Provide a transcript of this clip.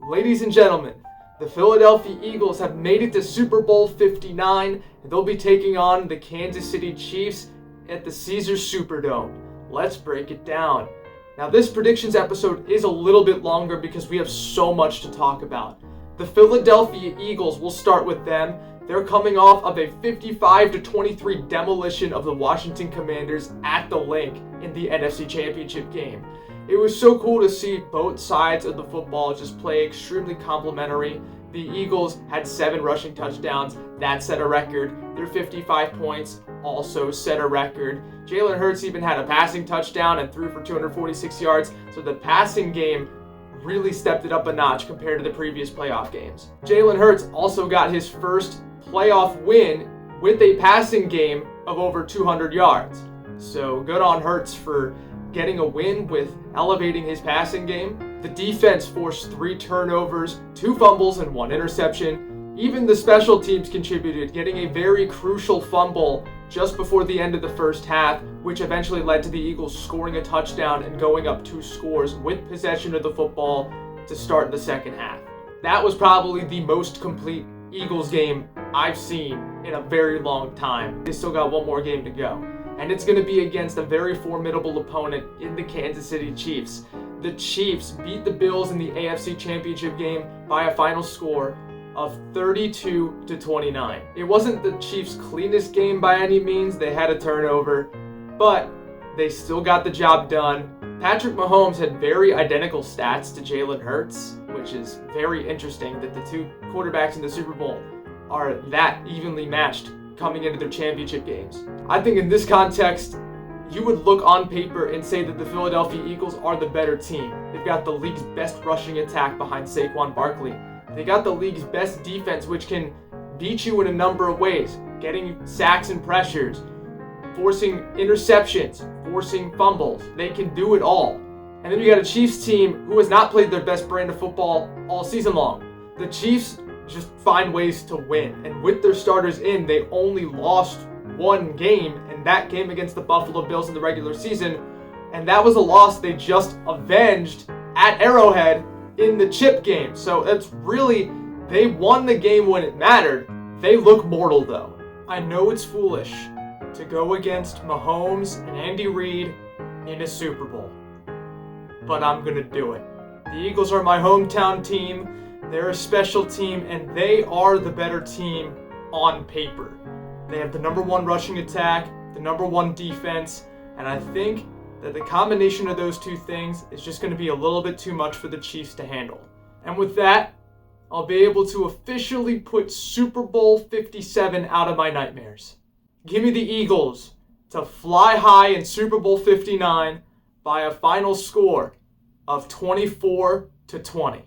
Ladies and gentlemen, the Philadelphia Eagles have made it to Super Bowl 59, and they'll be taking on the Kansas City Chiefs at the Caesars Superdome. Let's break it down. Now, this predictions episode is a little bit longer because we have so much to talk about. The Philadelphia Eagles, we'll start with them. They're coming off of a 55-23 demolition of the Washington Commanders at the Link in the NFC Championship game. It was so cool to see both sides of the football just play extremely complimentary. The Eagles had 7 rushing touchdowns. That set a record. Their 55 points also set a record. Jalen Hurts even had a passing touchdown and threw for 246 yards. So the passing game really stepped it up a notch compared to the previous playoff games. Jalen Hurts also got his first playoff win with a passing game of over 200 yards. So good on Hurts for getting a win with elevating his passing game. The defense forced 3 turnovers, 2 fumbles, and 1 interception. Even the special teams contributed, getting a very crucial fumble just before the end of the first half, which eventually led to the Eagles scoring a touchdown and going up 2 scores with possession of the football to start the second half. That was probably the most complete Eagles game I've seen in a very long time. They still got one more game to go. And it's going to be against a very formidable opponent in the Kansas City Chiefs. The Chiefs beat the Bills in the AFC Championship game by a final score of 32-29. It wasn't the Chiefs' cleanest game by any means. They had a turnover, but they still got the job done. Patrick Mahomes had very identical stats to Jalen Hurts, which is very interesting that the 2 quarterbacks in the Super Bowl are that evenly matched coming into their championship games. I think in this context, you would look on paper and say that the Philadelphia Eagles are the better team. They've got the league's best rushing attack behind Saquon Barkley. They got the league's best defense, which can beat you in a number of ways, getting sacks and pressures, forcing interceptions, forcing fumbles. They can do it all. And then you got a Chiefs team who has not played their best brand of football all season long. The Chiefs just find ways to win. And with their starters in, they only lost 1 game, and that game against the Buffalo Bills in the regular season. And that was a loss they just avenged at Arrowhead in the chip game. So that's really, they won the game when it mattered. They look mortal though. I know it's foolish to go against Mahomes and Andy Reid in a Super Bowl, but I'm gonna do it. The Eagles are my hometown team. They're a special team, and they are the better team on paper. They have the number 1 rushing attack, the number 1 defense, and I think that the combination of those 2 things is just going to be a little bit too much for the Chiefs to handle. And with that, I'll be able to officially put Super Bowl 57 out of my nightmares. Give me the Eagles to fly high in Super Bowl 59 by a final score of 24-20.